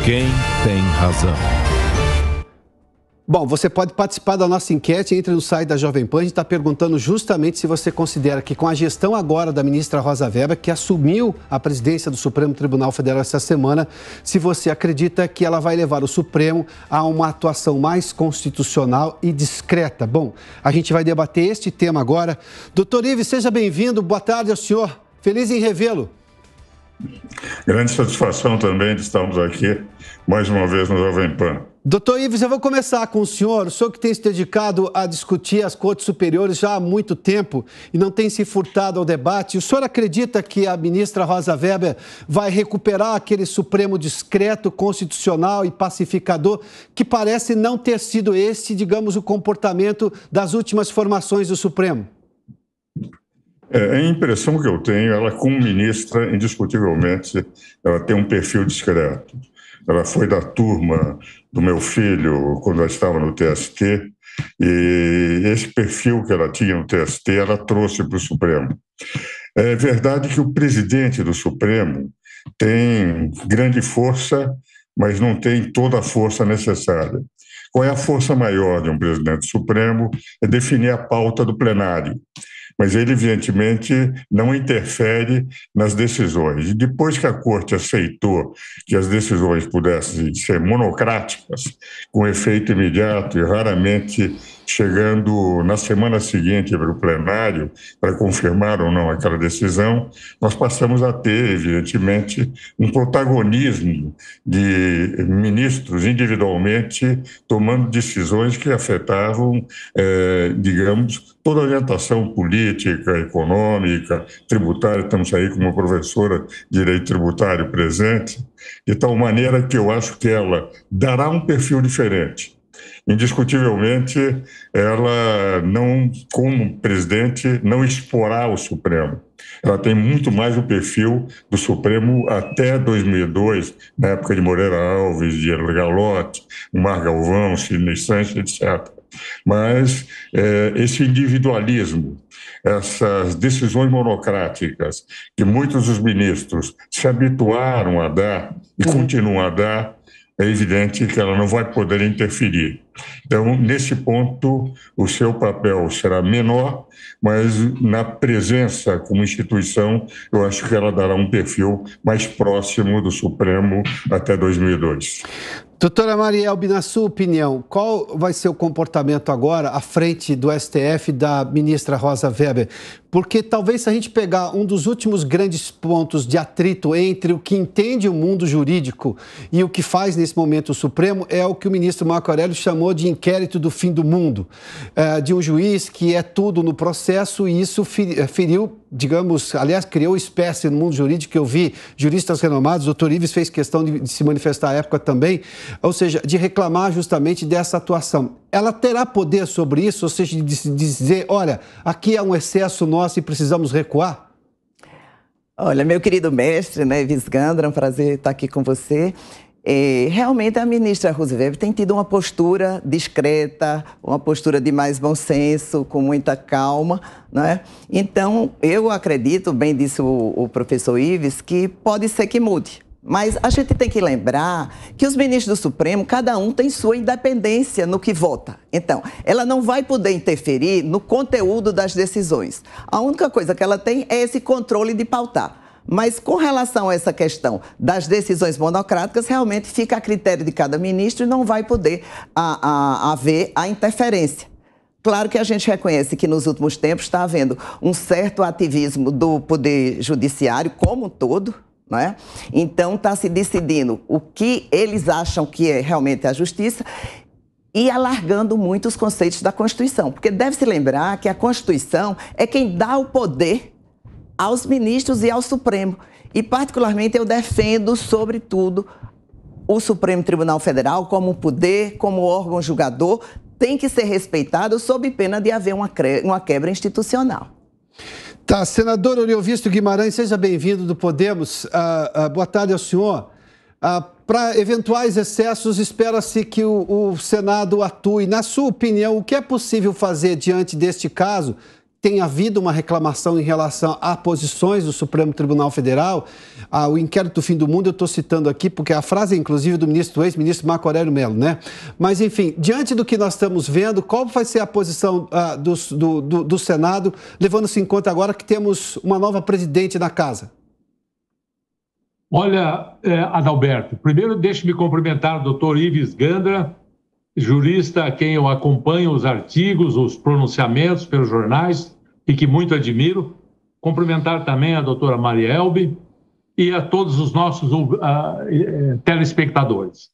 Quem tem razão? Bom, você pode participar da nossa enquete, entre no site da Jovem Pan. A gente está perguntando justamente se você considera que com a gestão agora da ministra Rosa Weber, que assumiu a presidência do Supremo Tribunal Federal essa semana, se você acredita que ela vai levar o Supremo a uma atuação mais constitucional e discreta. Bom, a gente vai debater este tema agora. Doutor Ives, seja bem-vindo. Boa tarde ao senhor. Feliz em revê-lo. Grande satisfação também de estarmos aqui mais uma vez no Jovem Pan. Doutor Ives, eu vou começar com o senhor que tem se dedicado a discutir as cortes superiores já há muito tempo e não tem se furtado ao debate. O senhor acredita que a ministra Rosa Weber vai recuperar aquele Supremo discreto, constitucional e pacificador que parece não ter sido esse, digamos, o comportamento das últimas formações do Supremo? A impressão que eu tenho, ela como ministra, indiscutivelmente, ela tem um perfil discreto. Ela foi da turma do meu filho quando ela estava no TST, e esse perfil que ela tinha no TST, ela trouxe para o Supremo. É verdade que o presidente do Supremo tem grande força, mas não tem toda a força necessária. Qual é a força maior de um presidente do Supremo? É definir a pauta do plenário. Mas ele, evidentemente, não interfere nas decisões. E depois que a Corte aceitou que as decisões pudessem ser monocráticas, com efeito imediato e raramente chegando na semana seguinte para o plenário para confirmar ou não aquela decisão, nós passamos a ter, evidentemente, um protagonismo de ministros individualmente tomando decisões que afetavam, digamos, toda a orientação política, econômica, tributária. Estamos aí com uma professora de direito tributário presente, de tal maneira que eu acho que ela dará um perfil diferente. Indiscutivelmente, ela não, como presidente, não exporá o Supremo. Ela tem muito mais o perfil do Supremo até 2002, na época de Moreira Alves, de Galotti, Mar Galvão, Sidney Sanches, etc. Mas esse individualismo, essas decisões monocráticas que muitos dos ministros se habituaram a dar e continuam a dar, é evidente que ela não vai poder interferir. Então, nesse ponto, o seu papel será menor, mas na presença como instituição, eu acho que ela dará um perfil mais próximo do Supremo até 2002. Doutora Marielbe, na sua opinião, qual vai ser o comportamento agora à frente do STF da ministra Rosa Weber? Porque talvez se a gente pegar um dos últimos grandes pontos de atrito entre o que entende o mundo jurídico e o que faz nesse momento o Supremo é o que o ministro Marco Aurélio chamou de inquérito do fim do mundo, de um juiz que é tudo no processo, e isso feriu, digamos, aliás, criou espécie no mundo jurídico, que eu vi juristas renomados, o doutor Ives fez questão de se manifestar à época também, ou seja, de reclamar justamente dessa atuação. Ela terá poder sobre isso, ou seja, de dizer, olha, aqui há um excesso nosso e precisamos recuar? Olha, meu querido mestre, né, Ives Gandra, é um prazer estar aqui com você. Realmente a ministra Rosa Weber tem tido uma postura discreta, uma postura de mais bom senso, com muita calma, né? Então, eu acredito, bem disse o professor Ives, que pode ser que mude. Mas a gente tem que lembrar que os ministros do Supremo, cada um tem sua independência no que vota. Então, ela não vai poder interferir no conteúdo das decisões. A única coisa que ela tem é esse controle de pautar. Mas com relação a essa questão das decisões monocráticas, realmente fica a critério de cada ministro e não vai poder haver a interferência. Claro que a gente reconhece que nos últimos tempos está havendo um certo ativismo do Poder Judiciário como um todo, não é? Então está se decidindo o que eles acham que é realmente a justiça e alargando muito os conceitos da Constituição. Porque deve-se lembrar que a Constituição é quem dá o poder aos ministros e ao Supremo. E, particularmente, eu defendo, sobretudo, o Supremo Tribunal Federal como poder, como órgão julgador, tem que ser respeitado sob pena de haver uma quebra institucional. Tá, senador Oriovisto Guimarães, seja bem-vindo do Podemos. Boa tarde ao senhor. Para eventuais excessos, espera-se que o Senado atue. Na sua opinião, o que é possível fazer diante deste caso? Tem havido uma reclamação em relação a posições do Supremo Tribunal Federal. o inquérito do fim do mundo, eu estou citando aqui, porque a frase é inclusive do ex-ministro Marco Aurélio Mello, né? Mas, enfim, diante do que nós estamos vendo, qual vai ser a posição do Senado, levando-se em conta agora que temos uma nova presidente na casa? Olha, Adalberto, primeiro deixe-me cumprimentar o doutor Ives Gandra, jurista a quem eu acompanho os artigos, os pronunciamentos pelos jornais e que muito admiro. Cumprimentar também a doutora Maria Elbe e a todos os nossos telespectadores.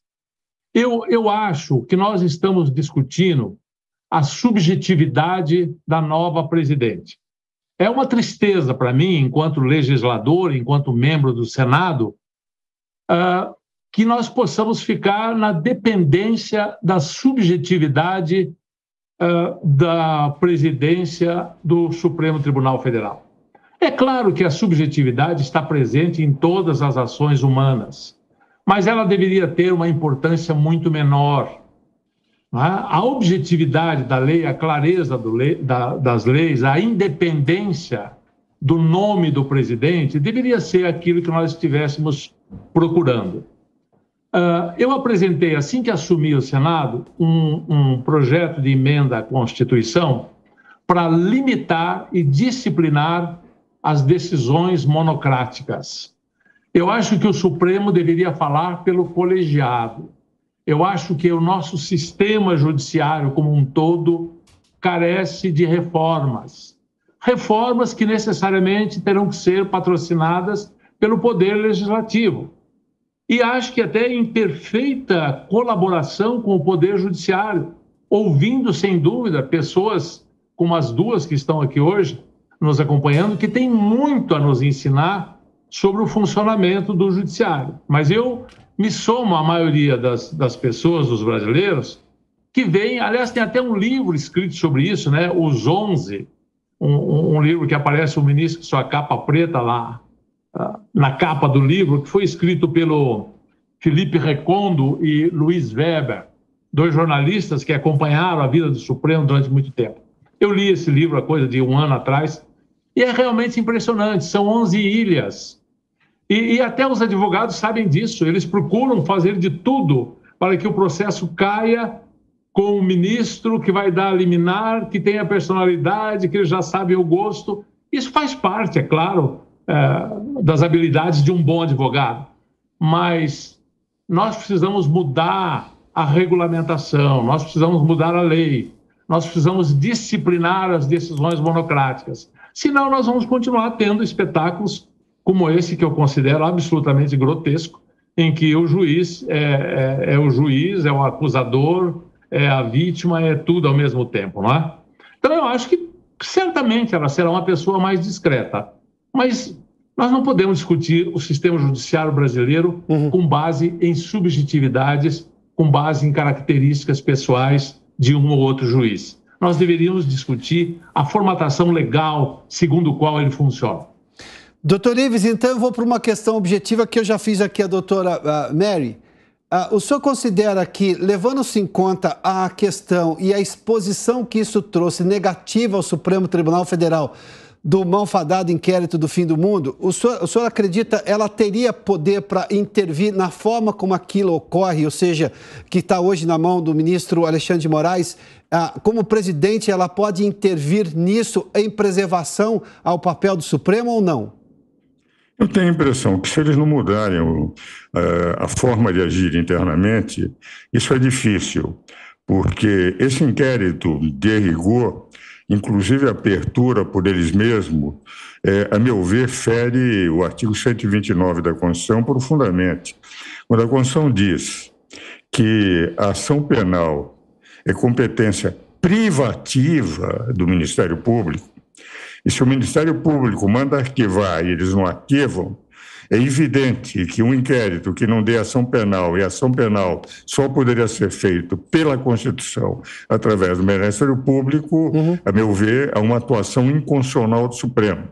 Eu acho que nós estamos discutindo a subjetividade da nova presidente. É uma tristeza para mim, enquanto legislador, enquanto membro do Senado, que nós possamos ficar na dependência da subjetividade da presidência do Supremo Tribunal Federal. É claro que a subjetividade está presente em todas as ações humanas, mas ela deveria ter uma importância muito menor. A objetividade da lei, a clareza das leis, a independência do nome do presidente deveria ser aquilo que nós estivéssemos procurando. Eu apresentei, assim que assumi o Senado, um projeto de emenda à Constituição para limitar e disciplinar as decisões monocráticas. Eu acho que o Supremo deveria falar pelo colegiado. Eu acho que o nosso sistema judiciário como um todo carece de reformas. Reformas que necessariamente terão que ser patrocinadas pelo Poder Legislativo. E acho que até em perfeita colaboração com o Poder Judiciário, ouvindo, sem dúvida, pessoas como as duas que estão aqui hoje nos acompanhando, que têm muito a nos ensinar sobre o funcionamento do Judiciário. Mas eu me somo à maioria das pessoas, dos brasileiros, que veem, aliás, tem até um livro escrito sobre isso, né? Os 11, um livro que aparece o ministro com sua capa preta lá, na capa do livro, que foi escrito pelo Felipe Recondo e Luiz Weber, dois jornalistas que acompanharam a vida do Supremo durante muito tempo. Eu li esse livro há coisa de 1 ano atrás, e é realmente impressionante, são 11 ilhas. E até os advogados sabem disso, eles procuram fazer de tudo para que o processo caia com o ministro que vai dar a liminar, que tem a personalidade, que ele já sabe o gosto. Isso faz parte, é claro, das habilidades de um bom advogado. Mas nós precisamos mudar a regulamentação, nós precisamos mudar a lei, nós precisamos disciplinar as decisões monocráticas. Senão nós vamos continuar tendo espetáculos como esse que eu considero absolutamente grotesco, em que o juiz é o juiz, é o acusador, é a vítima, é tudo ao mesmo tempo, não é? Então eu acho que certamente ela será uma pessoa mais discreta, mas nós não podemos discutir o sistema judiciário brasileiro com base em subjetividades, com base em características pessoais de um ou outro juiz. Nós deveríamos discutir a formatação legal segundo a qual ele funciona. Doutor Ives, então eu vou para uma questão objetiva que eu já fiz aqui a doutora Mary. O senhor considera que, levando-se em conta a questão e a exposição que isso trouxe negativa ao Supremo Tribunal Federal do malfadado inquérito do fim do mundo, o senhor acredita ela teria poder para intervir na forma como aquilo ocorre, ou seja, que está hoje na mão do ministro Alexandre de Moraes? Como presidente, ela pode intervir nisso em preservação ao papel do Supremo ou não? Eu tenho a impressão que se eles não mudarem a forma de agir internamente, isso é difícil, porque esse inquérito de rigor, inclusive a abertura por eles mesmos, a meu ver, fere o artigo 129 da Constituição profundamente. Quando a Constituição diz que a ação penal é competência privativa do Ministério Público, e se o Ministério Público manda arquivar e eles não arquivam, é evidente que um inquérito que não dê ação penal, e ação penal só poderia ser feito pela Constituição, através do Ministério Público, a meu ver, é uma atuação inconstitucional do Supremo.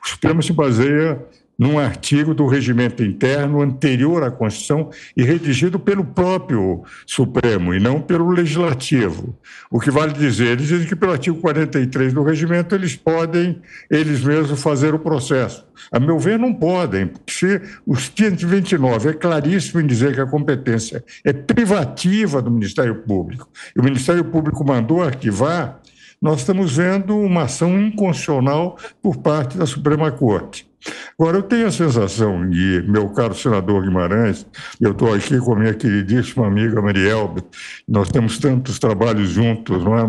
O Supremo se baseia num artigo do regimento interno anterior à Constituição e redigido pelo próprio Supremo e não pelo Legislativo. O que vale dizer, eles dizem que pelo artigo 43 do regimento eles podem, eles mesmos, fazer o processo. A meu ver, não podem, porque se o 129 é claríssimo em dizer que a competência é privativa do Ministério Público e o Ministério Público mandou arquivar, nós estamos vendo uma ação inconstitucional por parte da Suprema Corte. Agora, eu tenho a sensação, e meu caro senador Guimarães, eu estou aqui com a minha queridíssima amiga Marielbe, nós temos tantos trabalhos juntos, não é,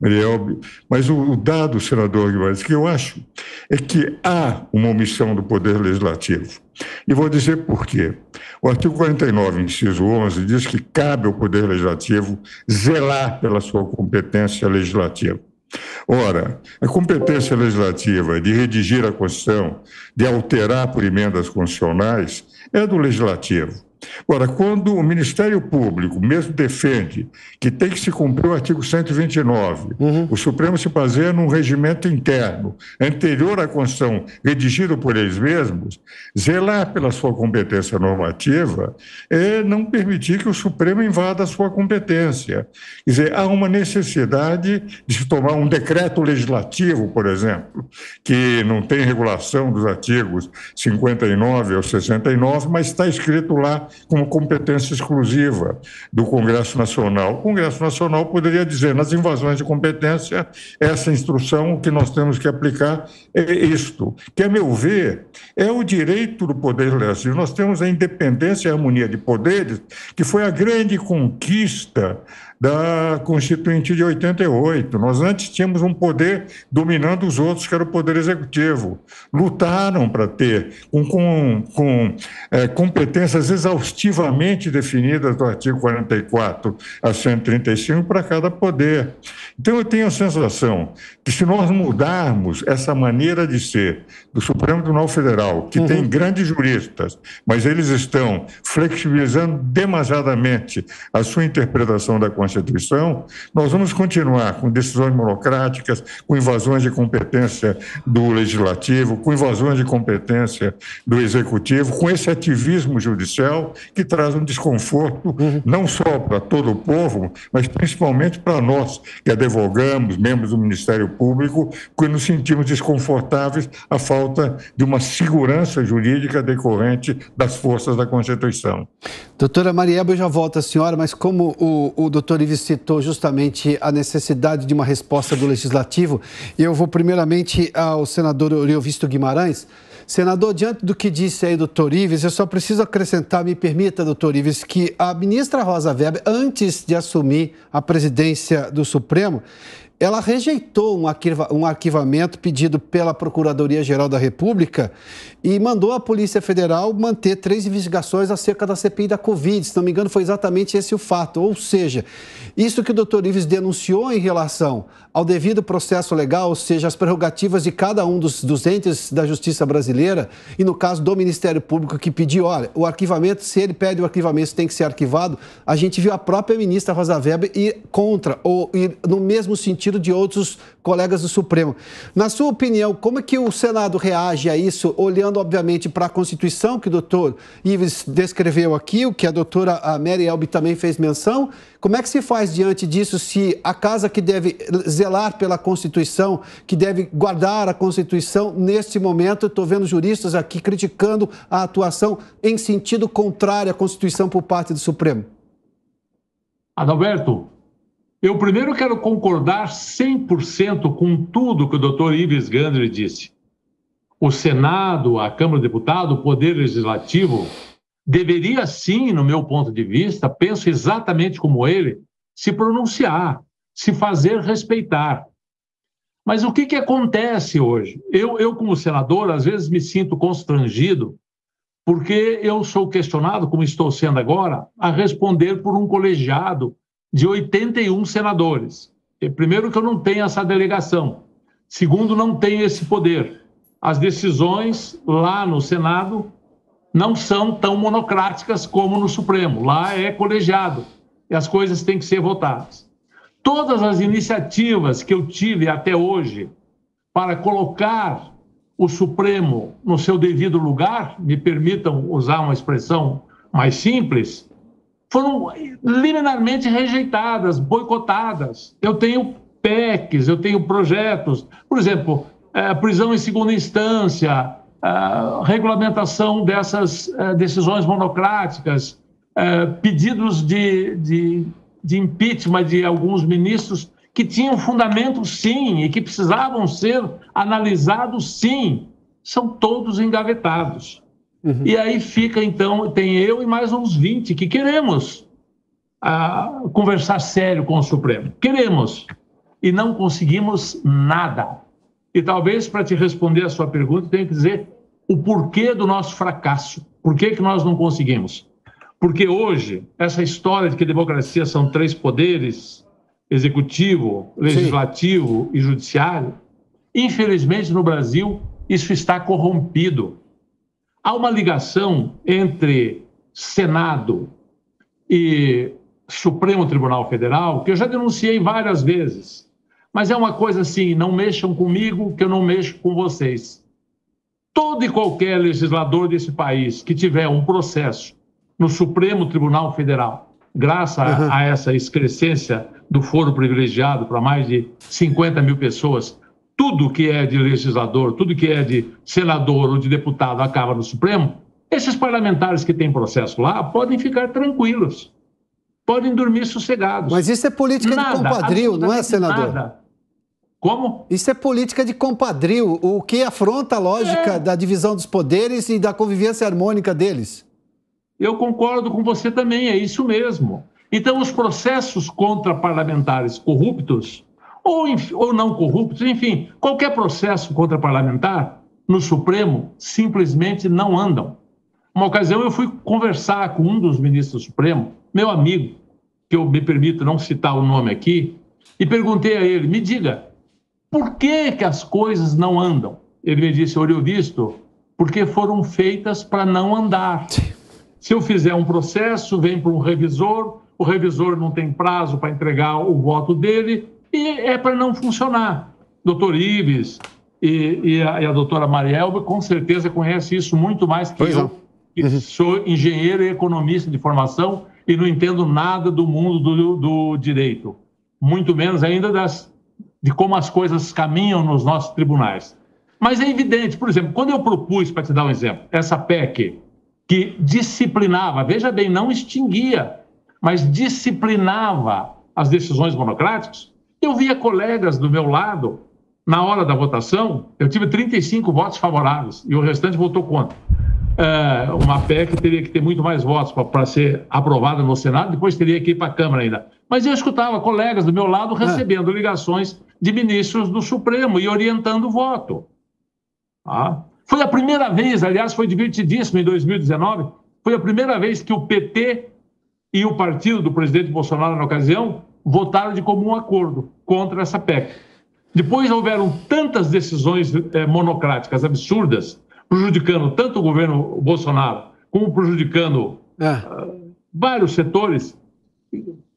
Marielbe? Mas o dado, senador Guimarães, que eu acho é que há uma omissão do Poder Legislativo. E vou dizer por quê. O artigo 49, inciso 11, diz que cabe ao Poder Legislativo zelar pela sua competência legislativa. Ora, a competência legislativa de redigir a Constituição, de alterar por emendas constitucionais, é do Legislativo. Ora, quando o Ministério Público mesmo defende que tem que se cumprir o artigo 129, o Supremo se baseia num regimento interno anterior à Constituição, redigido por eles mesmos, zelar pela sua competência normativa é não permitir que o Supremo invada a sua competência. Quer dizer, há uma necessidade de se tomar um decreto legislativo, por exemplo, que não tem regulação dos artigos 59 ou 69, mas está escrito lá como competência exclusiva do Congresso Nacional. O Congresso Nacional poderia dizer, nas invasões de competência, essa instrução que nós temos que aplicar é isto, que, a meu ver, é o direito do Poder Legislativo. Nós temos a independência e a harmonia de poderes, que foi a grande conquista da Constituinte de 88. Nós antes tínhamos um poder dominando os outros, que era o Poder Executivo. Lutaram para ter, com competências exaustivamente definidas do artigo 44 a 135 para cada poder. Então, eu tenho a sensação que, se nós mudarmos essa maneira de ser do Supremo Tribunal Federal, que tem grandes juristas, mas eles estão flexibilizando demasiadamente a sua interpretação da Constituição, nós vamos continuar com decisões monocráticas, com invasões de competência do Legislativo, com invasões de competência do Executivo, com esse ativismo judicial que traz um desconforto não só para todo o povo, mas principalmente para nós, que advogamos, membros do Ministério Público, que nos sentimos desconfortáveis à falta de uma segurança jurídica decorrente das forças da Constituição. Doutora Marielbe, eu já volto à senhora, mas como o doutor Ives citou justamente a necessidade de uma resposta do Legislativo, eu vou primeiramente ao senador Oriovisto Guimarães. Senador, diante do que disse aí o doutor Ives, eu só preciso acrescentar, me permita, doutor Ives, que a ministra Rosa Weber, antes de assumir a presidência do Supremo, ela rejeitou um arquivamento pedido pela Procuradoria-Geral da República e mandou a Polícia Federal manter 3 investigações acerca da CPI da Covid. Se não me engano, foi exatamente esse o fato. Ou seja, isso que o doutor Ives denunciou em relação ao devido processo legal, ou seja, as prerrogativas de cada um dos entes da Justiça brasileira, e no caso do Ministério Público que pediu, olha, o arquivamento, se ele pede o arquivamento, tem que ser arquivado, a gente viu a própria ministra Rosa Weber ir contra, ou ir no mesmo sentido de outros colegas do Supremo. Na sua opinião, como é que o Senado reage a isso, olhando, obviamente, para a Constituição, que o doutor Ives descreveu aqui, o que a doutora Marielbe também fez menção? Como é que se faz diante disso, se a casa que deve zelar pela Constituição, que deve guardar a Constituição, neste momento, eu estou vendo juristas aqui criticando a atuação em sentido contrário à Constituição por parte do Supremo? Adalberto, eu primeiro quero concordar 100% com tudo que o doutor Ives Gandra disse. O Senado, a Câmara dos Deputados, o Poder Legislativo, deveria sim, no meu ponto de vista, penso exatamente como ele, se pronunciar, se fazer respeitar. Mas o que acontece hoje? Eu, como senador, às vezes me sinto constrangido, porque eu sou questionado, como estou sendo agora, a responder por um colegiado de 81 senadores. Primeiro, que eu não tenho essa delegação. Segundo, não tenho esse poder. As decisões lá no Senado não são tão monocráticas como no Supremo. Lá é colegiado e as coisas têm que ser votadas. Todas as iniciativas que eu tive até hoje para colocar o Supremo no seu devido lugar, me permitam usar uma expressão mais simples, foram liminarmente rejeitadas, boicotadas. Eu tenho PECs, eu tenho projetos, por exemplo, prisão em segunda instância, regulamentação dessas decisões monocráticas, pedidos de impeachment de alguns ministros que tinham fundamento, sim, e que precisavam ser analisados, sim, são todos engavetados. Uhum. E aí fica, então, tem eu e mais uns 20 que queremos conversar sério com o Supremo. Queremos. E não conseguimos nada. E talvez, para te responder a sua pergunta, eu tenho que dizer o porquê do nosso fracasso. Por que nós não conseguimos? Porque hoje, essa história de que democracia são 3 poderes, executivo, legislativo e judiciário, infelizmente, no Brasil, isso está corrompido. Há uma ligação entre Senado e Supremo Tribunal Federal, que eu já denunciei várias vezes, mas é uma coisa assim, não mexam comigo, que eu não mexo com vocês. Todo e qualquer legislador desse país que tiver um processo no Supremo Tribunal Federal, graças a essa excrescência do foro privilegiado para mais de 50 mil pessoas, tudo que é de legislador, tudo que é de senador ou de deputado acaba no Supremo, esses parlamentares que têm processo lá podem ficar tranquilos, podem dormir sossegados. Mas isso é política de compadrio, não é, senador? Nada. Como? Isso é política de compadrio, o que afronta a lógica da divisão dos poderes e da convivência harmônica deles. Eu concordo com você também, é isso mesmo. Então, os processos contra parlamentares corruptos, ou não corruptos, enfim, qualquer processo contra parlamentar no Supremo simplesmente não andam. Uma ocasião eu fui conversar com um dos ministros do Supremo, meu amigo, que eu me permito não citar o nome aqui, e perguntei a ele, me diga, por que as coisas não andam? Ele me disse, olho visto, porque foram feitas para não andar. Se eu fizer um processo, vem para um revisor, o revisor não tem prazo para entregar o voto dele e é para não funcionar. Doutor Ives e a doutora Marielba com certeza conhecem isso muito mais que eu, que sou engenheiro e economista de formação e não entendo nada do mundo do direito, muito menos ainda de como as coisas caminham nos nossos tribunais. Mas é evidente, por exemplo, quando eu propus, para te dar um exemplo, essa PEC que disciplinava, veja bem, não extinguia, mas disciplinava as decisões monocráticas, eu via colegas do meu lado, na hora da votação, eu tive 35 votos favoráveis e o restante votou contra. Uma PEC teria que ter muito mais votos para ser aprovada no Senado, depois teria que ir para a Câmara ainda. Mas eu escutava colegas do meu lado recebendo ligações de ministros do Supremo e orientando o voto. Foi a primeira vez, aliás, foi divertidíssimo em 2019, foi a primeira vez que o PT e o partido do presidente Bolsonaro, na ocasião, votaram de comum acordo contra essa PEC. Depois houveram tantas decisões monocráticas absurdas, prejudicando tanto o governo Bolsonaro, como prejudicando vários setores.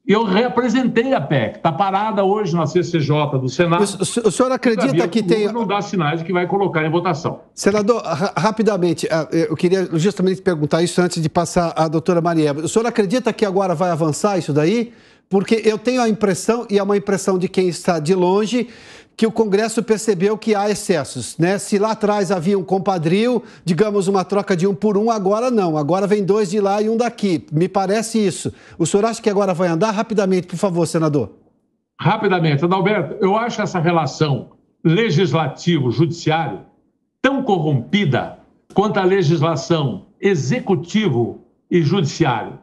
Eu reapresentei a PEC, está parada hoje na CCJ do Senado. O senhor acredita que tem... Não dá sinais de que vai colocar em votação. Senador, rapidamente, eu queria justamente perguntar isso antes de passar à doutora Marielba. O senhor acredita que agora vai avançar isso daí? Porque eu tenho a impressão, e é uma impressão de quem está de longe, que o Congresso percebeu que há excessos, né? Se lá atrás havia um compadrio, digamos uma troca de 1 por 1, agora não. Agora vem 2 de lá e 1 daqui. Me parece isso. O senhor acha que agora vai andar? Rapidamente, por favor, senador. Rapidamente. Adalberto, eu acho essa relação legislativo-judiciário tão corrompida quanto a legislação executivo e judiciário.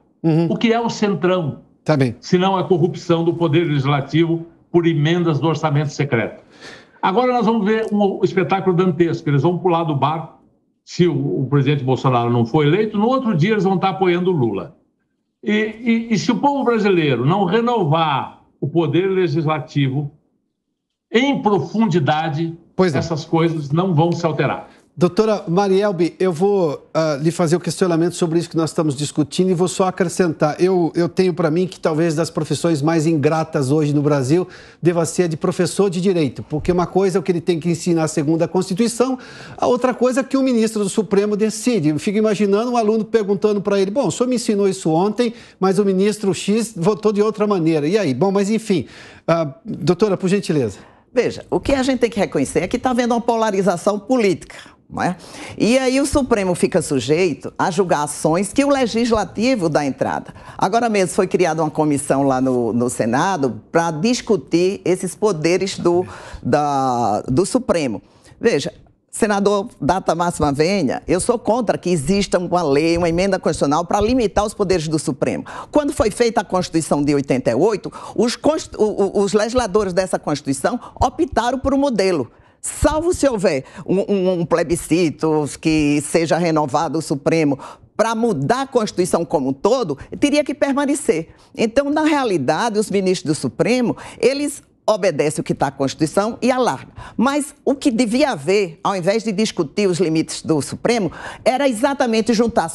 O que é o centrão? Tá bem. Se não a corrupção do poder legislativo por emendas do orçamento secreto. Agora nós vamos ver um espetáculo dantesco. Eles vão pular do barco, se o presidente Bolsonaro não for eleito, no outro dia eles vão estar apoiando o Lula. E se o povo brasileiro não renovar o poder legislativo em profundidade, essas coisas não vão se alterar. Doutora Marielbe, eu vou lhe fazer o questionamento sobre isso que nós estamos discutindo e vou só acrescentar. Eu tenho para mim que talvez das profissões mais ingratas hoje no Brasil deva ser a de professor de direito, porque uma coisa é o que ele tem que ensinar segundo a Constituição, a outra coisa é que o ministro do Supremo decide. Eu fico imaginando um aluno perguntando para ele, bom, o senhor me ensinou isso ontem, mas o ministro X votou de outra maneira. E aí? Bom, mas enfim, doutora, por gentileza. Veja, o que a gente tem que reconhecer é que está havendo uma polarização política. Não é? E aí o Supremo fica sujeito a julgar ações que o Legislativo dá entrada. Agora mesmo foi criada uma comissão lá no Senado para discutir esses poderes do Supremo. Veja, senador Data Máxima Venha, eu sou contra que exista uma lei, uma emenda constitucional para limitar os poderes do Supremo. Quando foi feita a Constituição de 88, os legisladores dessa Constituição optaram por um modelo. Salvo se houver um plebiscito que seja renovado o Supremo para mudar a Constituição como um todo, teria que permanecer. Então, na realidade, os ministros do Supremo, eles obedecem o que está na Constituição e alargam. Mas o que devia haver, ao invés de discutir os limites do Supremo, era exatamente juntar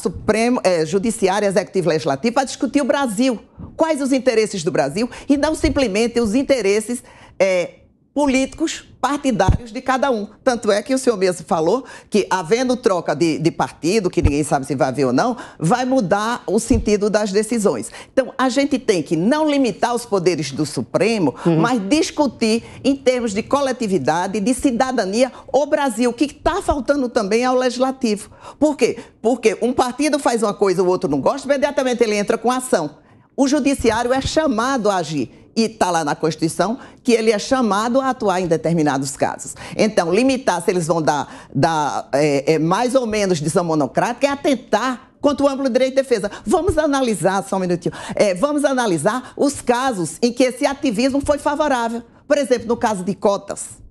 Judiciário, Executivo e Legislativo para discutir o Brasil. Quais os interesses do Brasil e não simplesmente os interesses políticos partidários de cada um. Tanto é que o senhor mesmo falou que, havendo troca de partido, que ninguém sabe se vai haver ou não, vai mudar o sentido das decisões. Então, a gente tem que não limitar os poderes do Supremo, mas discutir em termos de coletividade, de cidadania, o Brasil, que está faltando também ao Legislativo. Por quê? Porque um partido faz uma coisa, o outro não gosta, imediatamente ele entra com ação. O Judiciário é chamado a agir. E está lá na Constituição que ele é chamado a atuar em determinados casos. Então, limitar se eles vão dar mais ou menos decisão monocrática é atentar contra o amplo direito de defesa. Vamos analisar, só um minutinho, vamos analisar os casos em que esse ativismo foi favorável. Por exemplo, no caso de cotas.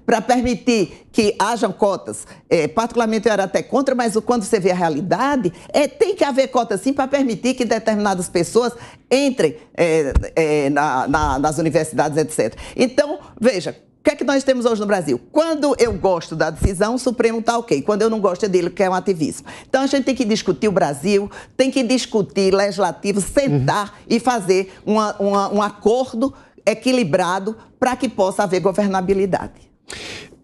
Para permitir que hajam cotas, particularmente eu era até contra, mas quando você vê a realidade, tem que haver cotas sim para permitir que determinadas pessoas entrem nas universidades, etc. Então, veja, o que é que nós temos hoje no Brasil? Quando eu gosto da decisão, o Supremo está ok. Quando eu não gosto é dele, que é um ativismo. Então, a gente tem que discutir o Brasil, tem que discutir legislativo, sentar e fazer um acordo equilibrado para que possa haver governabilidade.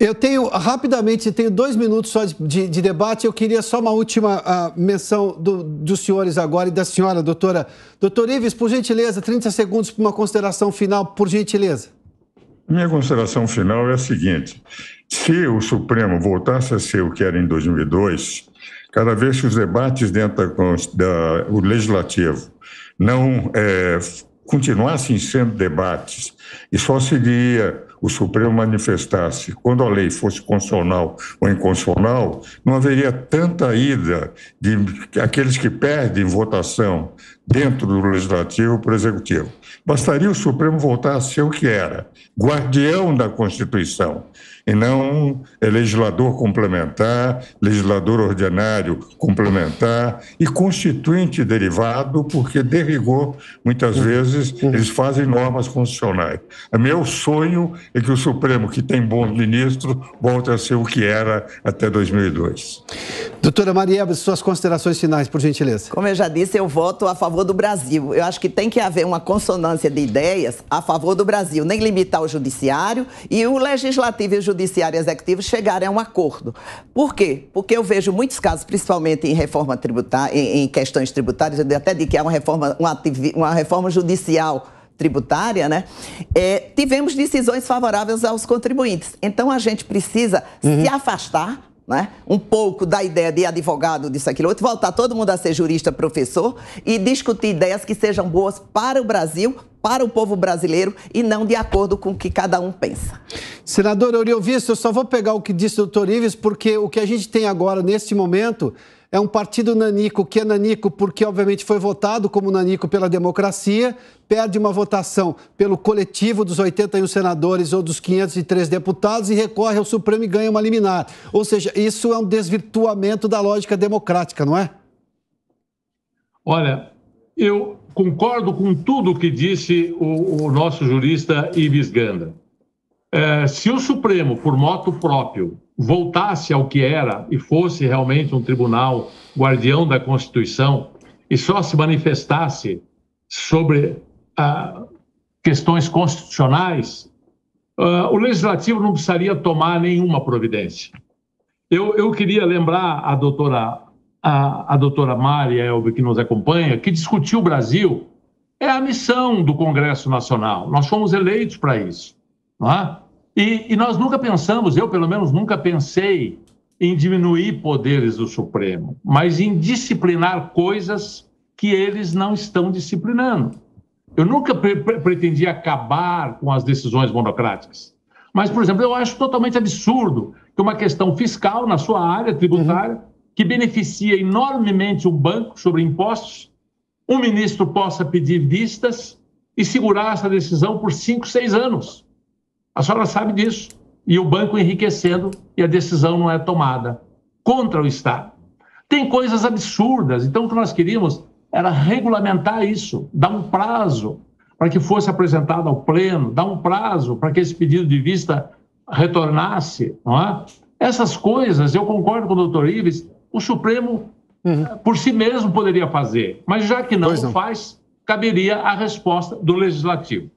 Eu tenho, rapidamente, 2 minutos só de debate. Eu queria só uma última menção dos senhores agora e da senhora, doutora. Doutor Ives, por gentileza, 30 segundos para uma consideração final, por gentileza. Minha consideração final é a seguinte: se o Supremo voltasse a ser o que era em 2002, cada vez que os debates dentro do Legislativo não continuassem sendo debates e só seria o Supremo manifestar-se quando a lei fosse constitucional ou inconstitucional, não haveria tanta ida de aqueles que perdem votação dentro do Legislativo para o Executivo. Bastaria o Supremo voltar a ser o que era, guardião da Constituição, e não legislador complementar, legislador ordinário complementar e constituinte derivado, porque, de rigor, muitas vezes eles fazem normas constitucionais. O meu sonho é que o Supremo, que tem bons ministros, volte a ser o que era até 2002. Doutora Marielbe, suas considerações finais, por gentileza. Como eu já disse, eu voto a favor do Brasil. Eu acho que tem que haver uma consonância de ideias a favor do Brasil, nem limitar o Judiciário e o Legislativo e o Judiciário e Executivo chegarem a um acordo. Por quê? Porque eu vejo muitos casos, principalmente em reforma tributária, em questões tributárias, eu até digo que é uma reforma judicial tributária, né? Tivemos decisões favoráveis aos contribuintes. Então, a gente precisa se afastar, né, um pouco da ideia de advogado, disso, aquilo, outro, voltar todo mundo a ser jurista, professor e discutir ideias que sejam boas para o Brasil, para o povo brasileiro e não de acordo com o que cada um pensa. Senador Aurélio Visto, eu só vou pegar o que disse o doutor Ives, porque o que a gente tem agora, neste momento, é um partido nanico, que é nanico porque, obviamente, foi votado como nanico pela democracia, perde uma votação pelo coletivo dos 81 senadores ou dos 503 deputados e recorre ao Supremo e ganha uma liminar. Ou seja, isso é um desvirtuamento da lógica democrática, não é? Olha, eu concordo com tudo o que disse o nosso jurista Ives Gandra. Se o Supremo, por motu próprio, voltasse ao que era e fosse realmente um tribunal guardião da Constituição e só se manifestasse sobre questões constitucionais, o Legislativo não precisaria tomar nenhuma providência. Eu queria lembrar a doutora Mari Elbe, que nos acompanha, que discutir o Brasil é a missão do Congresso Nacional. Nós fomos eleitos para isso, não é? E nós nunca pensamos, eu pelo menos nunca pensei em diminuir poderes do Supremo, mas em disciplinar coisas que eles não estão disciplinando. Eu nunca pretendi acabar com as decisões monocráticas. Mas, por exemplo, eu acho totalmente absurdo que uma questão fiscal na sua área tributária, que beneficia enormemente o banco sobre impostos, um ministro possa pedir vistas e segurar essa decisão por 5, 6 anos. A senhora sabe disso. E o banco enriquecendo e a decisão não é tomada contra o Estado. Tem coisas absurdas. Então, o que nós queríamos era regulamentar isso, dar um prazo para que fosse apresentado ao pleno, dar um prazo para que esse pedido de vista retornasse, não é? Essas coisas, eu concordo com o doutor Ives, o Supremo, por si mesmo, poderia fazer, mas já que não o faz, caberia a resposta do Legislativo.